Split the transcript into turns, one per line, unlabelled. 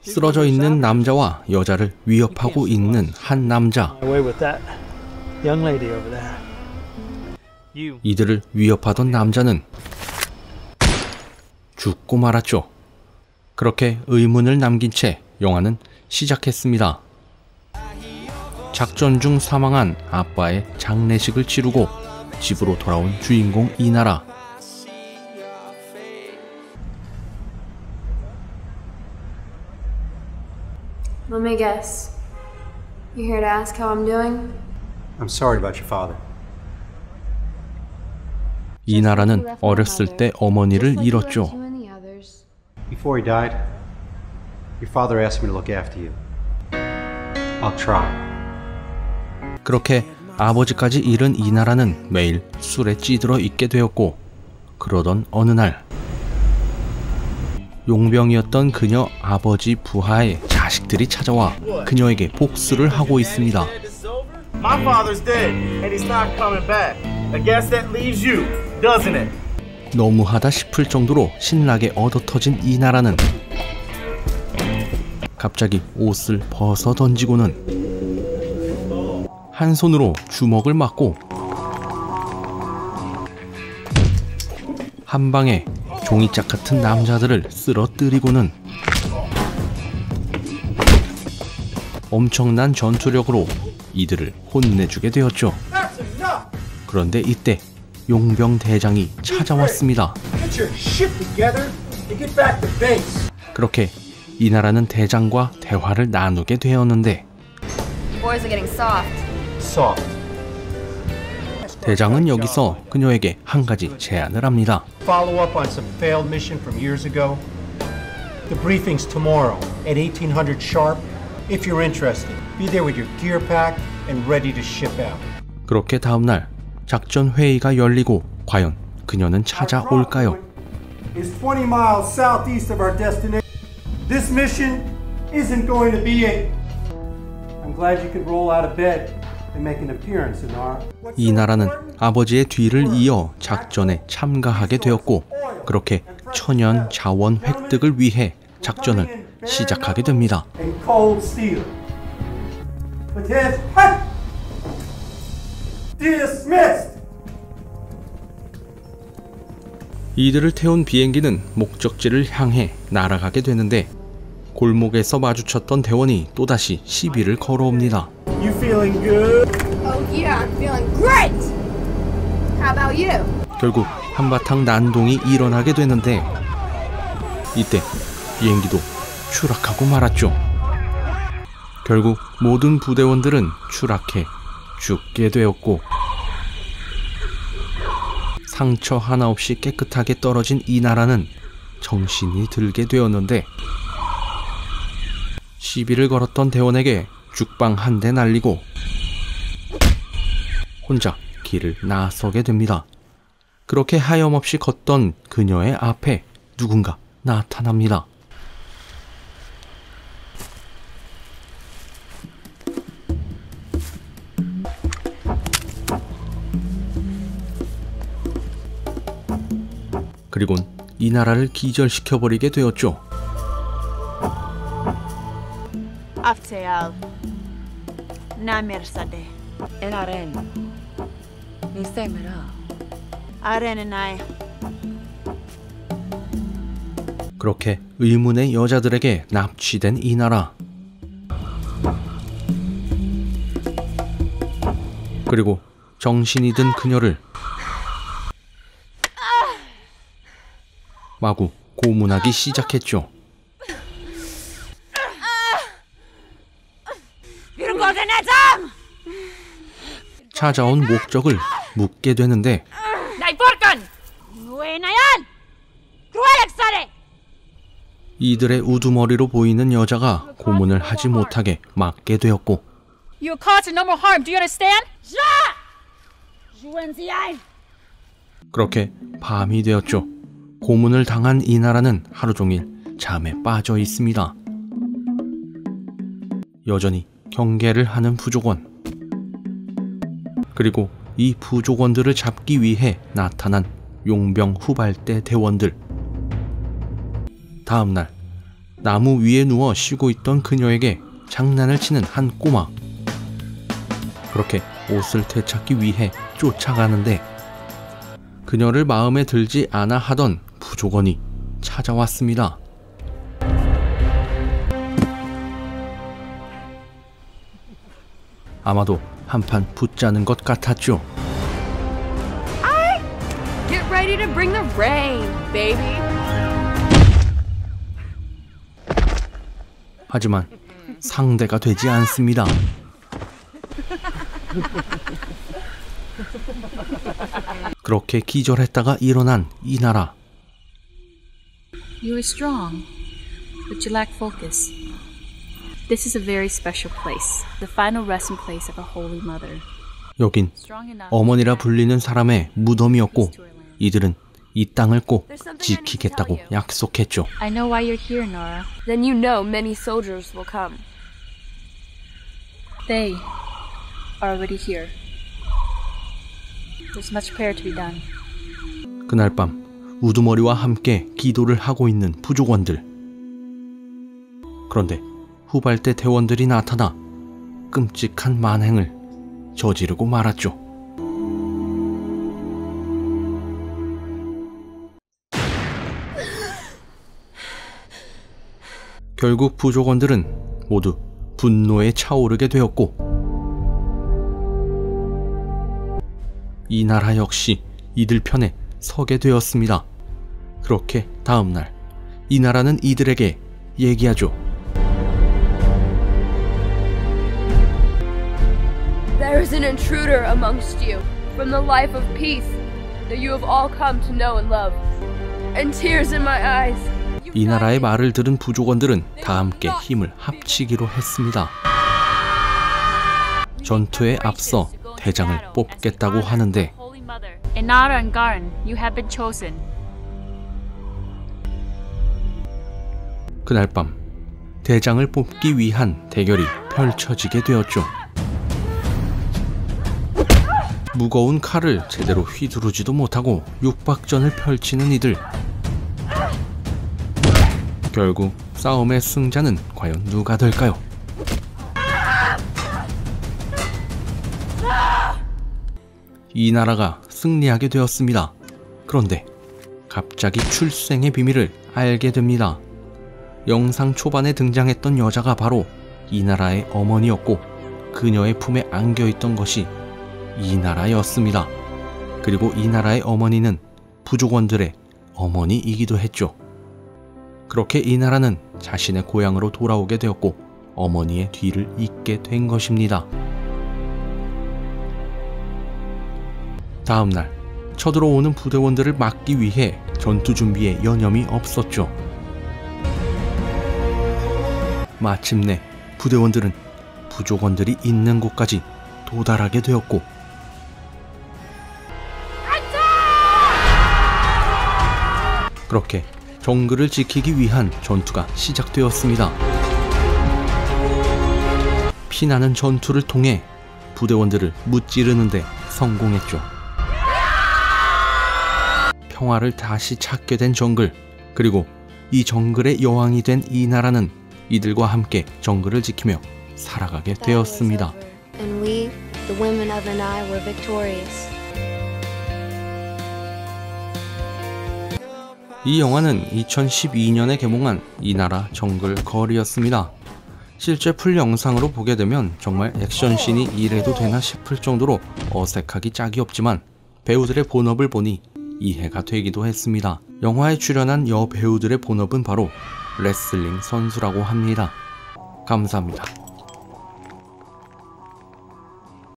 쓰러져 있는 남자와 여자를 위협하고 있는 한 남자. 이들을 위협하던 남자는 죽고 말았죠. 그렇게 의문을 남긴 채 영화는 시작했습니다. 작전 중 사망한 아빠의 장례식을 치르고 집으로 돌아온 주인공 이나라.
Let me guess. You're here to ask how I'm doing?
I'm sorry about your father.
이나라는 어렸을 때 어머니를 잃었죠.
Before he died, your father asked me to look after you. I'll try.
그렇게 아버지까지 잃은 이나라는 매일 술에 찌들어 있게 되었고, 그러던 어느 날 용병이었던 그녀 아버지 부하의 자식들이 찾아와 그녀에게 복수를 하고 있습니다.
My father's dead and he's not coming back. I guess that leaves you, doesn't it?
너무하다 싶을 정도로 신나게 얻어터진 이나라는 갑자기 옷을 벗어 던지고는 한 손으로 주먹을 맞고 한 방에 종이짝 같은 남자들을 쓰러뜨리고는 엄청난 전투력으로 이들을 혼내주게 되었죠. 그런데 이때 용병 대장이 찾아왔습니다. 그렇게 이나라는 대장과 대화를 나누게 되었는데 대장은 여기서 그녀에게 한 가지 제안을 합니다.
Follow up on some failed mission from years ago. The briefing's tomorrow at 1800 sharp. If you're interested, be there with your gear packed and ready to ship out.
그렇게 다음 날 작전 회의가 열리고 과연 그녀는 찾아올까요?
Is 20 miles southeast of our destination. This mission isn't going to be a. I'm glad you could roll out of bed and make an appearance in our.
이나라는 아버지의 뒤를 이어 작전에 참가하게 되었고, 그렇게 천연 자원 획득을 위해 작전을 시작하게 됩니다. 이들을 태운 비행기는 목적지를 향해 날아가게 되는데 골목에서 마주쳤던 대원이 또다시 시비를 걸어옵니다.
You feeling good?
Oh yeah, I'm feeling great! How about you?
결국 한바탕 난동이 일어나게 되는데 이때 비행기도 추락하고 말았죠. 결국 모든 부대원들은 추락해 죽게 되었고, 상처 하나 없이 깨끗하게 떨어진 이나라는 정신이 들게 되었는데 시비를 걸었던 대원에게 죽방 한 대 날리고 혼자 길을 나서게 됩니다. 그렇게 하염없이 걷던 그녀의 앞에 누군가 나타납니다. 그리곤 이나라를 기절시켜버리게 되었죠.
Afteal, namersade.
Enaren, nisemera.
Arenenai.
그렇게 의문의 여자들에게 납치된 이나라. 그리고 정신이 든 그녀를 마구 고문하기 시작했죠. 찾아온 목적을 묻게 되는데 이들의 우두머리로 보이는 여자가 고문을 하지 못하게 막게 되었고,
You caused no more harm. Do you understand?
그렇게 밤이 되었죠. 고문을 당한 이나라는 하루 종일 잠에 빠져 있습니다. 여전히 경계를 하는 부족원. 그리고 이 부족원들을 잡기 위해 나타난 용병 후발대 대원들. 다음날 나무 위에 누워 쉬고 있던 그녀에게 장난을 치는 한 꼬마. 그렇게 옷을 되찾기 위해 쫓아가는데 그녀를 마음에 들지 않아 하던 부족원이 찾아왔습니다. 아마도 한판 붙자는 것 같았죠.
Get ready to bring the rain, baby.
하지만 상대가 되지 않습니다. 그렇게 기절했다가 일어난 이나라.
You are strong, but you lack focus. This is a very special place, the final resting place of a holy mother.
여긴 어머니라 불리는 사람의 무덤이었고 이들은 이 땅을 꼭 지키겠다고 약속했죠.
I know why you're here, Nora.
Then you know many soldiers will come.
They are already here. There's much prayer to be done.
그날 밤 우두머리와 함께 기도를 하고 있는 부족원들. 그런데 후발대 대원들이 나타나 끔찍한 만행을 저지르고 말았죠. 결국 부족원들은 모두 분노에 차오르게 되었고 이나라 역시 이들 편에 서게 되었습니다. 그렇게 다음날 이나라는 이들에게 얘기하죠.
There is an intruder amongst you from the life of peace that you have all come to know and love. And tears in my eyes.
이나라의 말을 들은 부족원들은 다 함께 힘을 합치기로 했습니다. 전투에 앞서 대장을 뽑겠다고 하는데
Inara and Garn, you have been chosen.
그날 밤 대장을 뽑기 위한 대결이 펼쳐지게 되었죠. 무거운 칼을 제대로 휘두르지도 못하고 육박전을 펼치는 이들. 결국 싸움의 승자는 과연 누가 될까요? 이나라가 승리하게 되었습니다. 그런데 갑자기 출생의 비밀을 알게 됩니다. 영상 초반에 등장했던 여자가 바로 이나라의 어머니였고 그녀의 품에 안겨있던 것이 이나라였습니다. 그리고 이나라의 어머니는 부족원들의 어머니이기도 했죠. 그렇게 이나라는 자신의 고향으로 돌아오게 되었고 어머니의 뒤를 잇게 된 것입니다. 다음날 쳐들어오는 부대원들을 막기 위해 전투 준비에 여념이 없었죠. 마침내 부대원들은 부족원들이 있는 곳까지 도달하게 되었고 그렇게 정글을 지키기 위한 전투가 시작되었습니다. 피나는 전투를 통해 부대원들을 무찌르는데 성공했죠. 평화를 다시 찾게 된 정글, 그리고 이 정글의 여왕이 된 이나라는 이들과 함께 정글을 지키며 살아가게 되었습니다.
And we, the women of Anai, were victorious.
이 영화는 2012년에 개봉한 이나라 정글 걸이었습니다. 실제 풀 영상으로 보게 되면 정말 액션씬이 이래도 되나 싶을 정도로 어색하기 짝이 없지만 배우들의 본업을 보니 이해가 되기도 했습니다. 영화에 출연한 여배우들의 본업은 바로 레슬링 선수라고 합니다. 감사합니다.